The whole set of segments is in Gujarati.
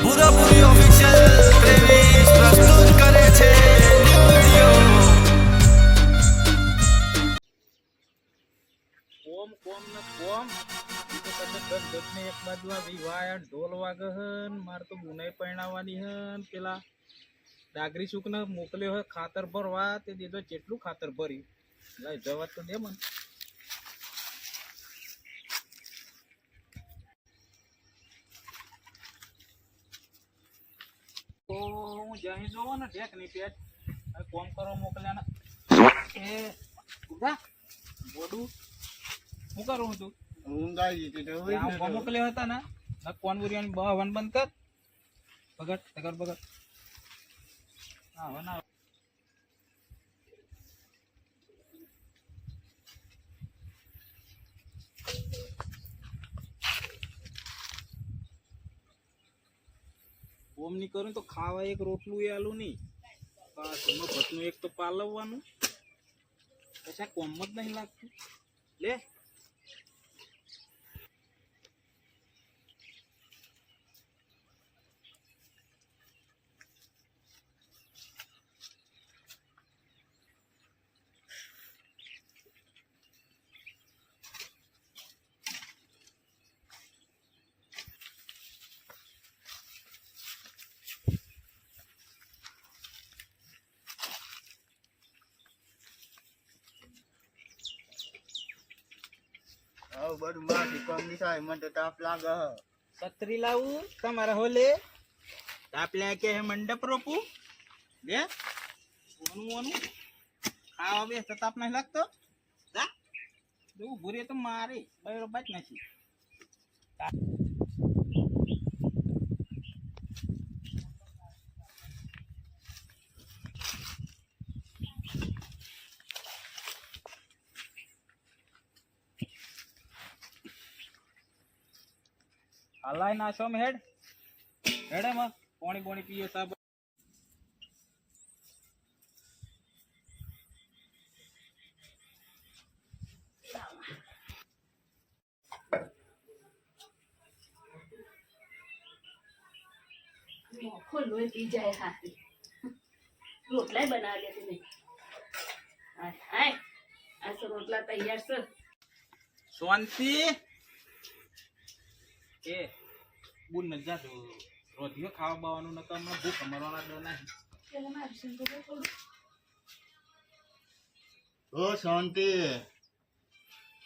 પૂરાપૂરી ઓફિશિયલ પ્રેમીસ પ્રસ્તુત કરે છે ન્યૂ વિડિયો। કોમ કોમ ને કોમ ઈ તો કદાચ દસ ને એક બાજુ આ વિવાહ ઢોલ વાગે હન માર તો ગુનાઈ પરણાવવાની હન પેલા ડાગરી સુક ને મોકલ્યો હોય ખાતર ભરવા તે દીધો કેટલું ખાતર ભર્યું લઈ જવા તો દે મને તો હું જઈ જોવો ને ઢેક ની પેટ કોમ કરો મોકલ્યા ને એ ઉભા બોડું શું કરું તું મોકલ્યો હતા ને કોણ બુરિયાની વન બંધ કર ભગત તગર ભગત હા વના ઓમ ની કરું તો ખાવા એક રોટલું એ આલું નહીં ભટનું એક તો પાલવવાનું પછી કોમ જ નહીં લાગતું લે બધું માટી કોમ ની થાય મને તો તાપ લાગે છત્રી લાવું તમારા હોલે તાપ લે કે મંડપ રોપું લે ઓનું ઓનું ખાવા બે તો તાપ નહીં લાગતો જા જો ભૂરે તો મારે બૈરો બાજ નાખી હલાઈ નાશો મે હેડ હેડે માં પાણી પાણી પીએ સાબ ખોલો પી જાય હાથી રોટલા બનાવી લે તમે હાય આ તો રોટલા તૈયાર છે શાંતિ એ બુન ન જાજો રોધિયો ખાવા બાવાનું ન કમ ભૂખ મરવાના દો નહીં ઓ શાંતિ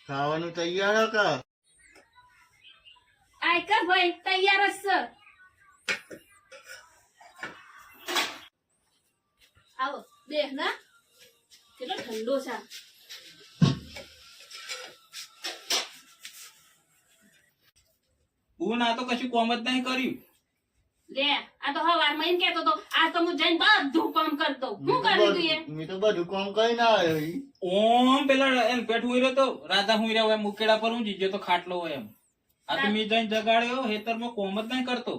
ખાવાનું તૈયાર કે આય કા ભાઈ તૈયાર જ છે આવો દેખ ના કેટલો ઠંડો છે બુન આ તો કશું કોમ જ નહીં કર્યું લે આ તો હવારમાં એમ કહેતો તો આ તો હું જઈને બધું કામ કરી દઉં હું કરી દઉં એ મેં તો બધું કામ કરી ના આવ્યો ઓમ પેલા એમ પેટ હુઈ રહ્યો તો રાજા હુઈ રહ્યો એમ મુકેડા પર હું જીજ્યો તો ખાટલો હોય એમ આ તો મી જઈને જગાડ્યો હેતરમાં કોમ જ નહીં કરતો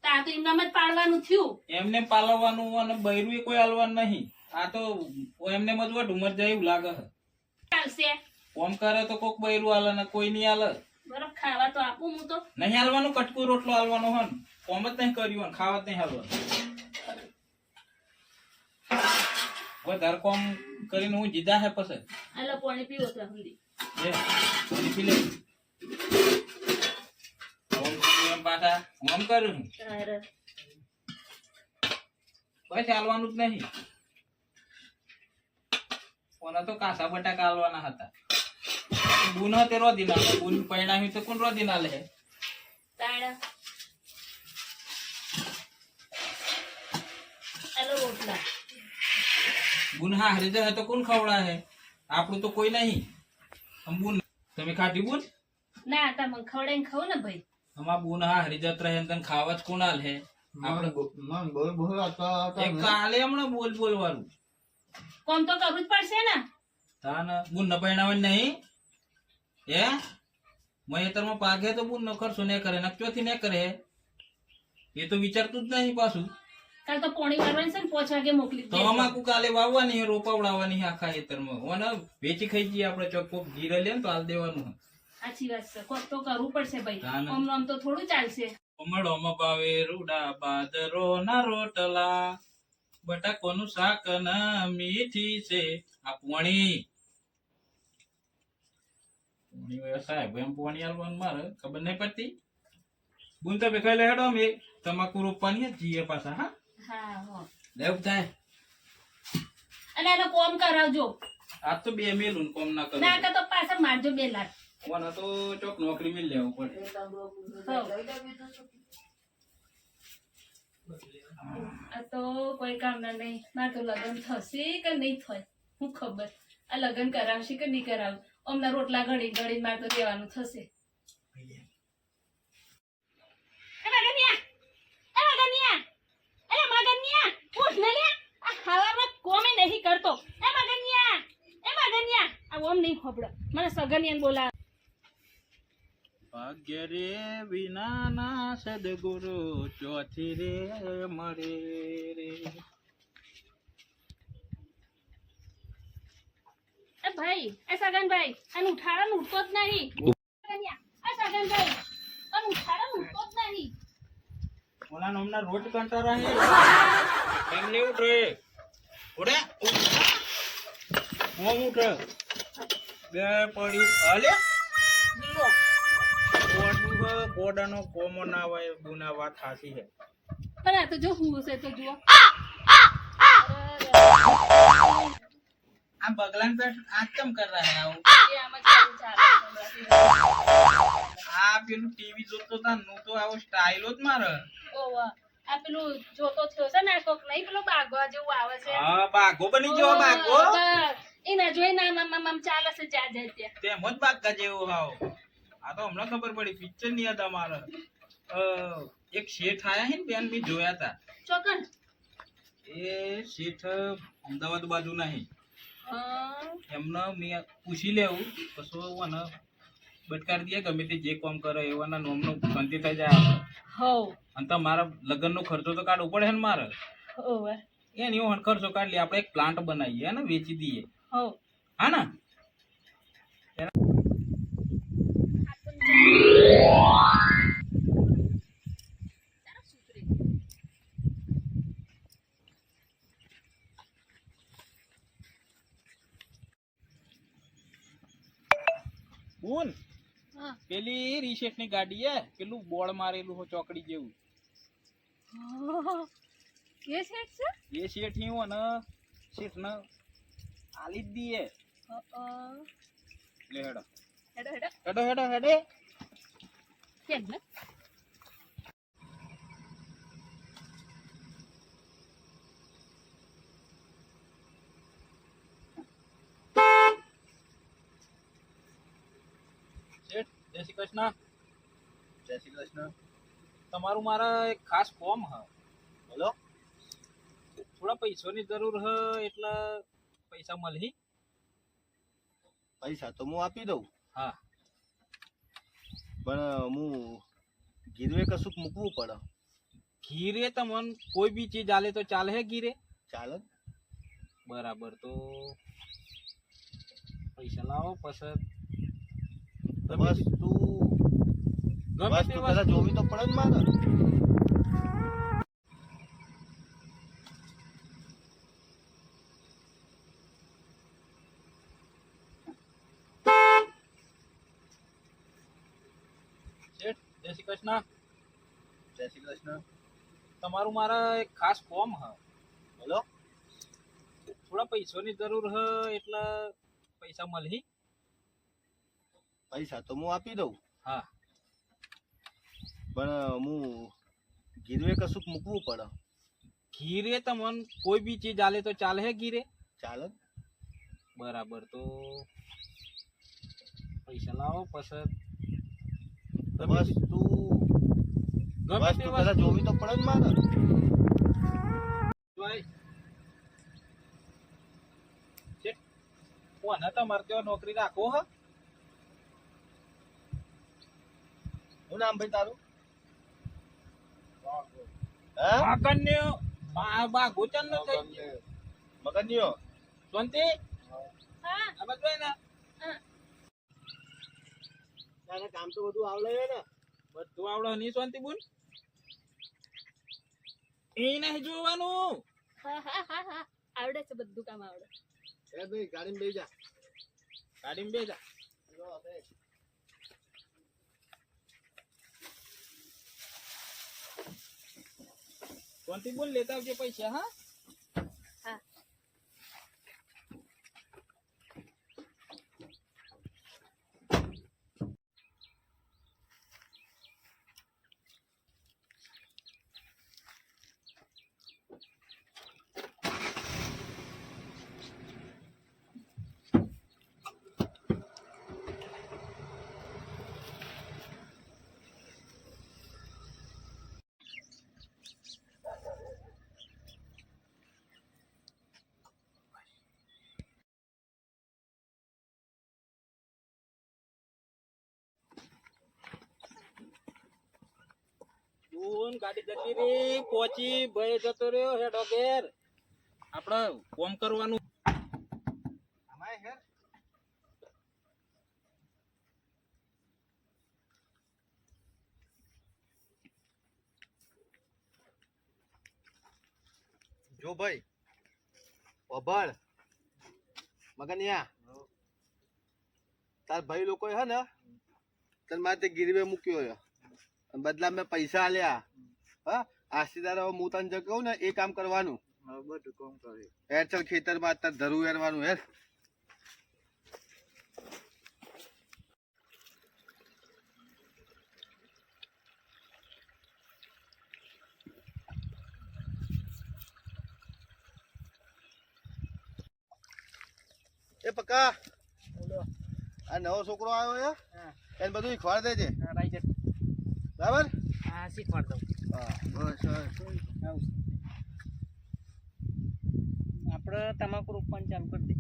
તા તો એમનામ જ પાડવાનું થયું એમને પાલવવાનું અને બૈરું કોઈ હાલવાનું નહીં આ તો એમને મજવા ઢુમર જાય એવું લાગે ચાલશે કોમ કરે તો કોક બૈરું હાલે ને કોઈ નહીં હાલે બરોબર ખાવા તો આપું હું તો નહીં હાલવાનું કટકું રોટલો હાલવાનો હોય ને કોમ જ નહીં કર્યું ખાવા જ નહીં હાલવાનું વધારે કોમ કરીને હું જીધા હે પછી આલો પાણી પીવો તો હુંદી લે પાણી પી લે ઓમ પાછા ઓમ કરું તારે બસ હાલવાનું જ નહીં કોના તો કાસા બટાકા હાલવાના હતા બુન તે રોધી ના બુન પરિણામી તો કોણ રોધી ના લે તાળા આલો રોટલા બુન હા હરી જાય તો કોણ ખવડા હે આપણું તો કોઈ નહીં બુન તમે ખાધી બુન ના તમે ખવડાઈને ખાવ ને ભાઈ અમાર બુન હા હરી જત રહે તને ખાવા જ કોણ હાલ હે આપણે મન બોલ બોલ એક કાલે હમણાં બોલ બોલવાનું કોમ તો કરવું જ પડશે ને તાન બુન ન પરિણાવે નહીં હે મહેતરમાં પાકે તો બુન ન કરશો ને કરે નકચોથી ને કરે એ તો વિચારતું જ નહીં પાછું કાલ તો પોણી વારવાની છે ને 5 વાગે મોકલી તો અમાકુ કાલે વાવવાની હે રોપાવડાવવાની હે આખા ખેતરમાં ઓને વેચી ખાઈ જઈએ આપણે ચોક જીરે લે તો હાલ દેવાનું સાચી વાત છે કોક તો કરવું પડશે ભાઈ ના, ના. આમ તો થોડું ચાલશે કમળોમાં ભાવે રૂડા બાજરો ના રોટલા, બટાકોનું શાક ના મીઠી છે આ પોણી. પોણી સાહેબ એમ પોણી આલવાનું મારે ખબર નહીં પડતી. બુન તમે ખાઈ લે હેડો અમે તમાકુ રોપવાની જ જીએ પાછા. હા હા હો. લેવું થાય. અને એનો કોમ કરાવજો. આજ તો બે મેલું કોમ ના કરું. ના તો પાછા મારજો 2 લાખ. કોને તો ચોક નોકરી મિલ લેવું પડે. આ તો કોઈ કામ ના નહીં. મારે તો લગ્ન થશે કે નહીં થાય હું ખબર. આ લગ્ન કરાવશે કે નહીં કરાવ. અમને રોટલા ઘડી ઘડી મારે તો દેવાનું થશે. એ મગનિયા, ઉઠ ને લે. આ હવામાં કોમે નહીં કરતો. એ મગનિયા, આ ઓમ નહીં ખબડો. મને સગનિયાને બોલા. ભાગ્ય રે વિનાના સદગુરુ ચોથી રે મળે રે. એ ભાઈ, એ સગનભાઈ, આને ઉઠાડો ને ઉઠતો જ નહીં. સગનિયા, એ સગનભાઈ, આને ઉઠાડો ને ઉઠતો જ નહીં. ઓલા નોમના રોટ કંટારા હે. કેમ નહીં ઉઠે? ઉડે ઓમ ઉઠે. બે પડ્યું હાલે. જીવો. કોડાનો કોમો ના હોય ગુના વાત થાસી છે. પણ આ તો જો હું છે તો જુઓ. આ બગલાન પર આ કેમ કર રહા હે આવું? એ આમ જ ચાલુ ચાલે છે. આ પેલું ટીવી જોતો તા નું તો આવો સ્ટાઇલો જ મારે. ઓવા. આ પેલું જોતો થયો છે ને કોક નહીં પેલું બાગવા જેવું આવે છે. હા બાગો બની ગયો બાગો. બસ. એના જોઈને આમ ચાલે છે જ્યાં જાય ત્યાં. તેમ જ બાગા જેવો હાવ. આ તો હમણાં ખબર પડી પિક્ચર ની હતા મારે. એક શેઠ આયા હે ને બેન બી જોયા તા. ચોકન. એ શેઠ અમદાવાદ બાજુ નહીં. એમને મેં પૂછી લેવું પછી મને બટકારી દે ગમે તે જે કામ કરે એવાના નોમનું શાંતિ થઈ જાય. હો. અને તમારા લગ્નનો ખર્ચો તો કાઢવો પડે ને મારે. ઓવા. એની એવો ખર્ચો કાઢ લે આપણે એક પ્લાન્ટ બનાવીએ ને વેચી દઈએ. હો. હા ને બોલ. હા. પેલી રીસેટ ની ગાડી હે પેલું બોર્ડ મારેલું હો ચોકડી જેવું. એ સેટ છે? એ શેઠ હું અને શેઠ ને આલી જ દઈએ. લે હેડો હેડો હેડો હેડો હેડે. કેમ ને? શેઠ જય શ્રી કૃષ્ણ. જય શ્રી કૃષ્ણ. તમારું મારા એક ખાસ ફોર્મ હ. બોલો. થોડા પૈસાની જરૂર હ એટલે પૈસા મળે? પૈસા તો હું આપી દઉં. હા. પણ હું ગીરવે કશુંક મૂકવું પડે. ગીરે તમને કોઈ બી ચીજ આલે તો ચાલે હે ગીરે? ચાલે. બરાબર તો પૈસા લાવો પછી બસ તું ગમે બસ તે તું પેલા વસ્તુ જોવી તો પડે ને મારે. શેઠ જય શ્રી કૃષ્ણ. જય શ્રી કૃષ્ણ. તમારું મારા એક ખાસ ફોર્મ હ. બોલો. થોડા પૈસાની જરૂર હ એટલે પૈસા મળે? પૈસા તો હું આપી દઉં. હા. પણ હું ગીરવે કશુંક મૂકવું પડે. ગીરે તમને કોઈ બી ચીજ આલે તો ચાલે હે ગીરે? ચાલે. બરાબર તો પૈસા લાવો પછી બસ તું ગમે બસ તે તું પેલા વસ્તુ જોવી તો પડે ને મારે. ભાઈ શેઠ કોને તમારે ત્યાં નોકરી રાખો હ? શું નામ ભાઈ તારું? હે? માકન્યો બા ગોચન નો થઈ ગયો. મગનિયો. શાંતિ હા. આ બધું ને તારે કામ તો બધું આવડે છે ને? બધું આવડે ની શાંતિ બોલ. એ નહીં જોવાનું. હા હા હા હા આવડે છે બધું કામ આવડે. એ ભાઈ ગાડીમાં બેસી જા. ગાડીમાં બે જા. કોણથી બોલ લેતા આવજે પૈસા. હા હા તું ગાડી જતી રહી પહોંચી ભાઈ જતો રહ્યો હેડ ઘેર. આપણે કોમ કરવાનું. અમાય હેર જો ભાઈ ઓભળ મગનિયા તાર ભાઈ લોકો હે ને તને મારે ગીરવે મૂક્યો છે અને બદલા મેં પૈસા આલ્યા. હા આશીદાર હું તને જે કહું ને એ કામ કરવાનું. બધું કામ કરે હેર ચાલ ખેતરમાં તાર ધરું એરવાનું હેર. એ પક્કા આ નવો છોકરો આવ્યો છે એને બધું ખવાડ દેજે બરાબર. હા શીખવાડ દઉં. બસ આપણે તમાકુ રોપવાનું ચાલુ કરી દે.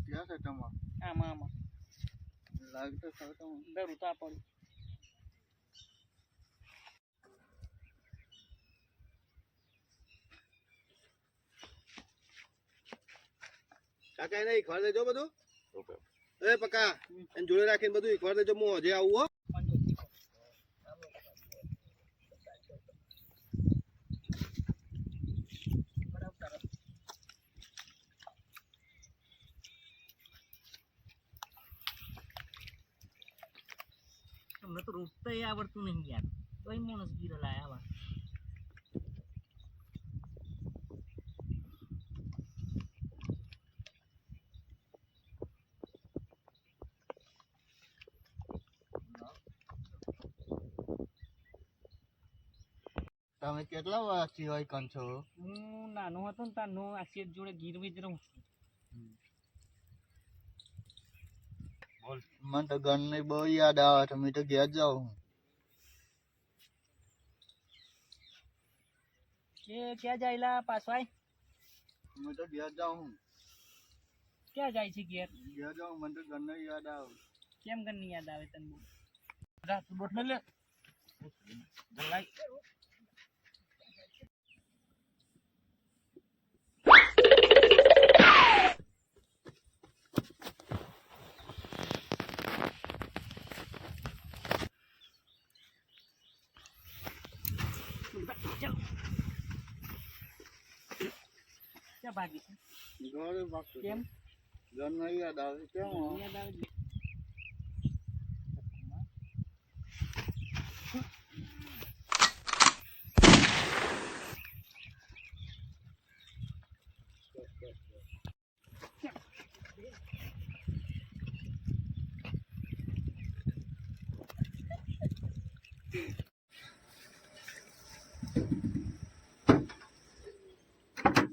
ક્યાં છે તમાર આમાં આમાં લાગતો દરું તો આપણું. કાકા એને ખવાડ દેજો બધું. એ પક્કા એને જોડે રાખીને બધું ખવાડ દેજો. હું હજે આવું હો. તમને તો રોપતા આવડતું નહીં યાર. કઈ માણસ ગીરા લાયા આવા. તમે કેટલા વર્ષથી હોય કન છો? હું નાનો હતો ને તારનો આ શેઠ જોડે ગીરવી જ રહું છું. મને તો ઘરની બહુ યાદ આવે છે. મેં તો ઘેર જાઉં. એ ક્યાં જાયલા પાછો આય? હું તો ઘેર જાઉં. ક્યાં જાય છે ઘેર? ઘેર જાઉં. મને તો ઘરની યાદ આવે. કેમ ઘરની યાદ આવે તને? બોલ જા તું બોટલ લે. લાઈ ક્યાં ભાગી છે? ઘરે ભાગતો કેમ? ઘરની યાદ આવે. કેમ યાદ આવે છે?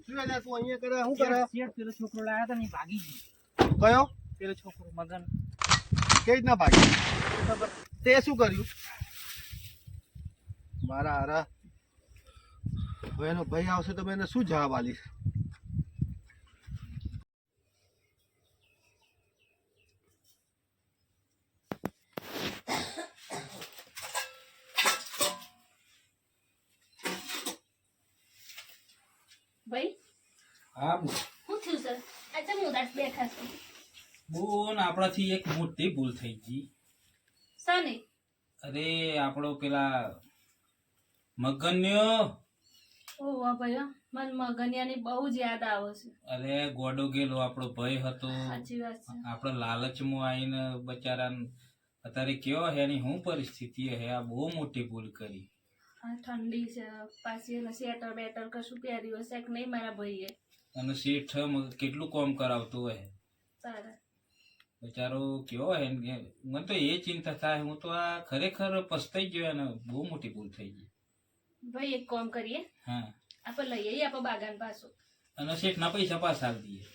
શું યાર તું અહીંયા કરે? શું કરે? શેઠ પેલો છોકરો લાયા હતા ને ઈ ભાગી ગયો. કયો? પેલો છોકરો મગન. કેવી રીતના ભાગી? તે શું કર્યું? મારા હારા હવે એનો ભાઈ આવશે તો મેં એને શું જવાબ આલીશ? ભાઈ હા શું થયું સર? અચ્છા હું ઉદાસ બેઠા છું. બોન આપણાથી એક મોટી ભૂલ થઈ ગઈ. સની અરે આપણો પેલા મગન્યો ઓવા ભાઈ મને મગનિયાની બહુ જ યાદ આવે છે. અરે ગોડો ગેલો આપણો ભાઈ હતો, સાચી વાત છે. આપણો લાલચમાં આવીને બચારાને અત્યારે કેવો હે એની શું પરિસ્થિતિ હે, આ બહુ મોટી ભૂલ કરી. આ ઠંડી છે પાછી એને સ્વેટર બેટર કશું પહેર્યું હશે કે નહીં મારા ભાઈએ. અને શેઠ કેટલું કામ કરાવતું હોય, તારે બચારો કેવો હે ને, મને તો એ ચિંતા થાય, હું તો આ ખરેખર પસ્તાઈ ગયો અને બહુ મોટી ભૂલ થઈ ગઈ. ભાઈ એક કામ કરીએ, હા, આપણે લઈ આવીએ આપણે બાગાન પાછું. અને શેઠના પૈસા પાછા આપી દઈએ.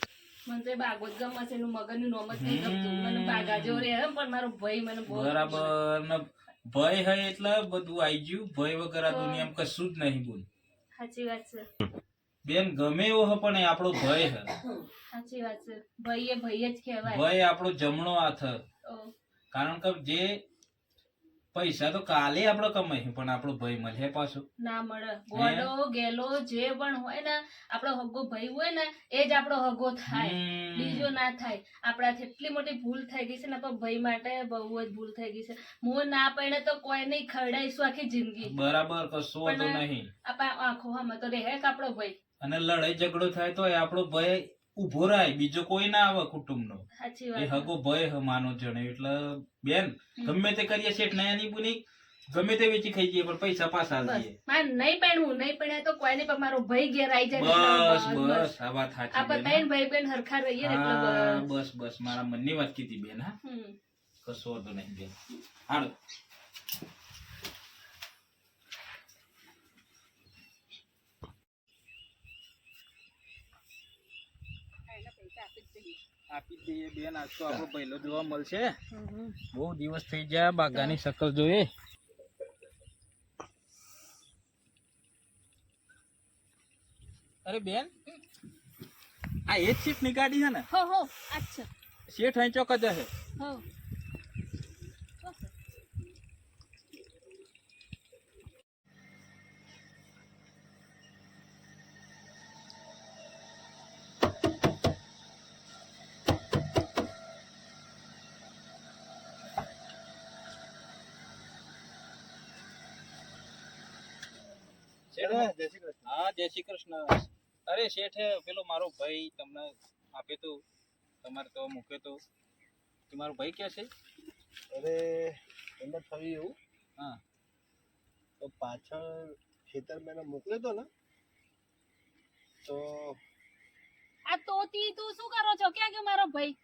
મને તો એ બાગો જ ગમે છે, એનું મગનનું નોમ જ નહીં ગમતું. મને બાગા જેવો રહે પણ મારો ભાઈ મને બહુ બરાબર ને ભય હે એટલે બધું આઈ ગયું. ભય વગર આ દુનિયામાં કશું જ નહીં. બોલ સાચી વાત છે. બેન ગમે એવો હે પણ એ આપણો ભય હે. સાચી વાત છે. ભાઈ એ ભાઈ જ કહેવાય. ભય આપણો જમણો હાથ હે. ઓ, કારણ કે જે પૈસા તો કાલે આપણે કમાઈ પણ આપણો ભય મળે પાછો ના મળે. ગોડો ગેલો જે પણ હોય ને આપણો હગો ભાઈ હોય ને એ જ આપણો હગો થાય, બીજો ના થાય. આપણાથી એટલી મોટી ભૂલ થઈ ગઈ છે ને પણ ભાઈ માટે બહુ જ ભૂલ થઈ ગઈ છે. હું ના પડે તો કોઈ નહીં ખરડાઈશું આખી જિંદગી. બરાબર, કશું વાંધો નહીં. આપણા આંખો હમે તો રહે કે આપણો ભાઈ. અને લડાઈ ઝઘડો થાય તો આપણો ભય ઉભો રાય, બીજો કોઈ ના આવે કુટુંબનો. સાચી એ વાત. હગો ભય માનો જણે. એટલે બેન ગમે તે કરીએ શેઠ નયાની બુની ગમે તે વેચી ખાઈ જઈએ પણ પૈસા પાછા બસ આલીએ. મારે નહીં પડવું, નહીં પડે તો કોઈ નહીં, પણ મારો ભાઈ ઘેર આવી જાય બસ એટલે બસ આ વાત સાચી આપણે બેન. ત્રણ ભાઈ બેન હરખા રહીએ ને એટલે હા, બસ. બસ બસ મારા મનની વાત કીધી બેન. હા, હમ. કશો વાંધો નહીં બેન. હાલો. આપી દઈએ બેન. આજ તો આપણો પહેલો જોવા મળશે. બહુ દિવસ થઈ ગયા બાગાની શકલ જોઈએ. અરે બેન આ એ જ શીટ ની ગાડી છે ને? હો હો અચ્છા. શેઠ અહીં ચોક જ હશે. હો જય શ્રી કૃષ્ણ. હા, જય શ્રી કૃષ્ણ. અરે શેઠ પેલો મારો ભાઈ તમને આપે તો તમારે તો મૂક્યો તો કે મારો ભાઈ ક્યાં છે? અરે એમને થયું એવું, હા, તો પાછળ ખેતર મેં એને મોકલ્યો તો ને, તો આ તોતી તું શું કરો છો? ક્યાં ગયો મારો ભાઈ?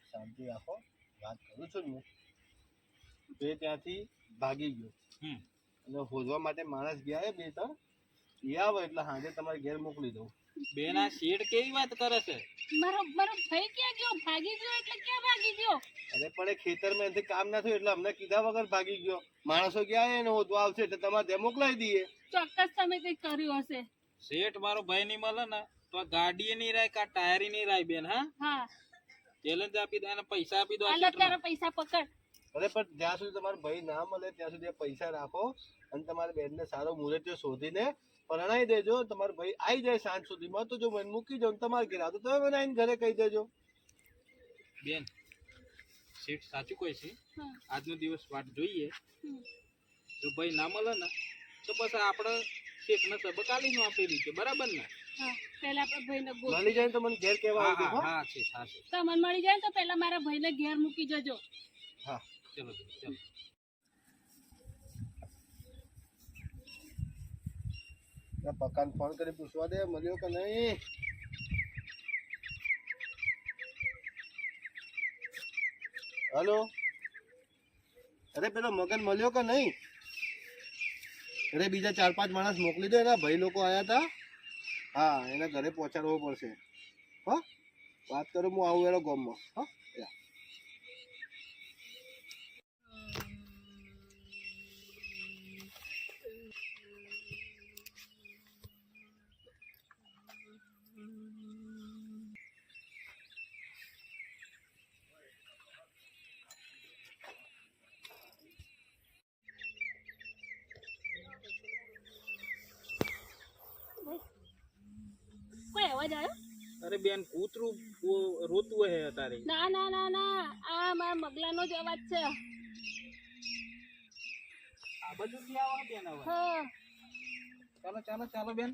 શાંતિ રાખો, વાત કરું છું ને હું. તો એ ત્યાંથી ભાગી ગયો. હમ. અને હોજવા માટે માણસ ગયા હે બે ત્રણ, એ આવે એટલે સાંજે તમારે ઘેર મોકલી દઉં. બેન આ શેઠ કેવી વાત કરે છે? મારો ભાઈ ક્યાં ગયો? ભાગી ગયો એટલે ક્યાં ભાગી ગયો? અરે પણ એ ખેતરમાં એનાથી કામ ના થયું એટલે અમને કીધા વગર ભાગી ગયો. માણસો ગયા એને હોદવા આવશે એટલે તમારે ત્યાં મોકલાવી દઈએ. ચોક્કસ તમે કઈક કર્યું હશે. શેઠ મારો ભાઈ નહીં મળે ને તો આ ગાડી નહીં રાય કા ટાયર નહીં રાય બેન. હા, હા, ચેલેન્જ આપી દો અને પૈસા આપી દો આ આલે શેઠને. તારા પૈસા પકડ. અરે પણ જ્યાં સુધી તમારો ભાઈ ના મળે ત્યાં સુધી આ પૈસા રાખો અને તમારા બેનને સારો મુહૂર્ત શોધીને પરણાઈ દેજો. તમારો ભાઈ આવી જાય સાંજ સુધીમાં તો જો મને મૂકી જાવ તમારે ઘરે આવતો તમે મને આવીને ઘરે કહી દેજો. બેન શેઠ સાચું કહે છે. હા. આજનો દિવસ વાટ જોઈએ. હમ. જો ભાઈ ના મળે ને તો બસ આપણે શેઠને સબક આલીને આપી દીધું. બરાબર ને? હા, પહેલા આપણા ભાઈને મળી જાય તો મને ઘેર કહેવા હા આવજો. હા હો? હા શેઠ, હા શેઠ. તમને મળી જાય ને તો પહેલા મારા ભાઈને ઘેર મૂકી જજો. હા. ચલો ચલો. પકાને ફોન કરી પૂછવા દે મળ્યો કે નહીં. હલો, અરે પેલો મગન મળ્યો કે નહીં? અરે બીજા 4-5 માણસ મોકલી દો, એના ભાઈ લોકો આયા હતા. હા, એના ઘરે પહોંચાડવો પડશે. હા, વાત કરું હું આવું એનો ગામમાં. હા, કોઈ અવાજ આવ્યો? અરે બેન કૂતરું રોતું હે તારે. ના ના ના ના, આ મારા મગલાનો જ અવાજ છે. આ બધું થી આવા બેન હવે. હા, ચાલો ચાલો ચાલો બેન.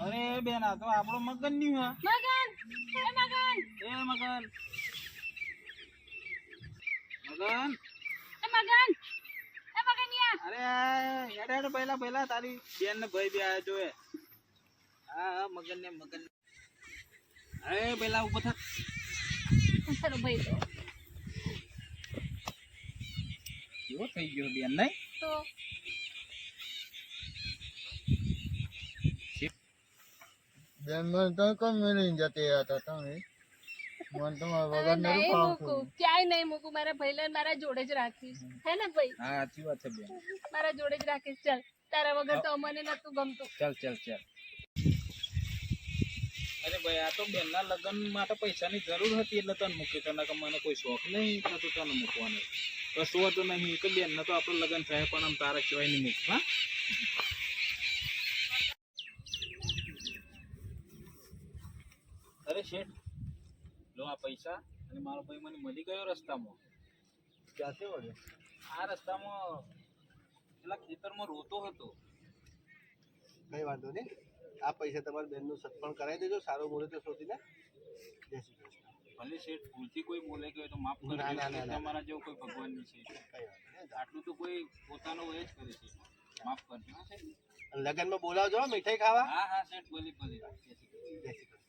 અરે બેન આ તો આપણો મગન ની હા. મગન એ મગન એ મગન મગન એ મગન એ મગનિયા અરે હેડ હેડ પહેલા પહેલા તારી બેન ને ભાઈ બી આયા જોએ. હા હા મગન ને મગન. અરે પેલા ઉભો થા. તારો ભાઈ તો કેવો થઈ ગયો બેન નહીં? તો બેન મને તો કોણ મેળવીને જતી હતા તમે મને તમારા અરે નહીં મૂકું ક્યાંય નહીં મૂકું મારા ભાઈને મારા જોડે જ રાખીશ હે ને ભાઈ હા સાચી વાત છે બેન. મારા જોડે જ રાખીશ ચાલ તારા વગર તો અમને નતું ગમતું ચાલ ચાલ ચાલ. અરે ભાઈ આ તો બેનના લગ્ન માટે પૈસાની જરૂર હતી એટલે તને મૂકી તને કે મને કોઈ શોખ નહીં તો તને મૂકવાનો કશું હતું નહીં તો બેનને તો આપણું લગ્ન થાય પણ આમ તારા સિવાય નહીં મૂક હા. અરે શેઠ લો આ પૈસા અને મારો ભાઈ મને મળી ગયો રસ્તામાં. ક્યાંથી વળ્યો આ રસ્તામાં પેલા ખેતરમાં રોતો હતો. કઈ વાંધો નહીં આ પૈસા તમારા બેનનું સત્પણ કરાવી દેજો સારો મુહૂર્ત શોધીને જય શ્રી કૃષ્ણ ભલે શેઠ ભૂલથી કોઈ બોલે ગયો તો માફ ના, ના, ના, કરજો. ના. તમારા જેવું કોઈ ભગવાન નહીં છે. કઈ વાંધો નહીં આટલું તો કોઈ પોતાનો હોય જ કરે છે. માફ કરજો હા શેઠ. લગ્નમાં બોલાવજો હો, મીઠાઈ ખાવા હા હા શેઠ ભલે ભલે. જય શ્રી કૃષ્ણ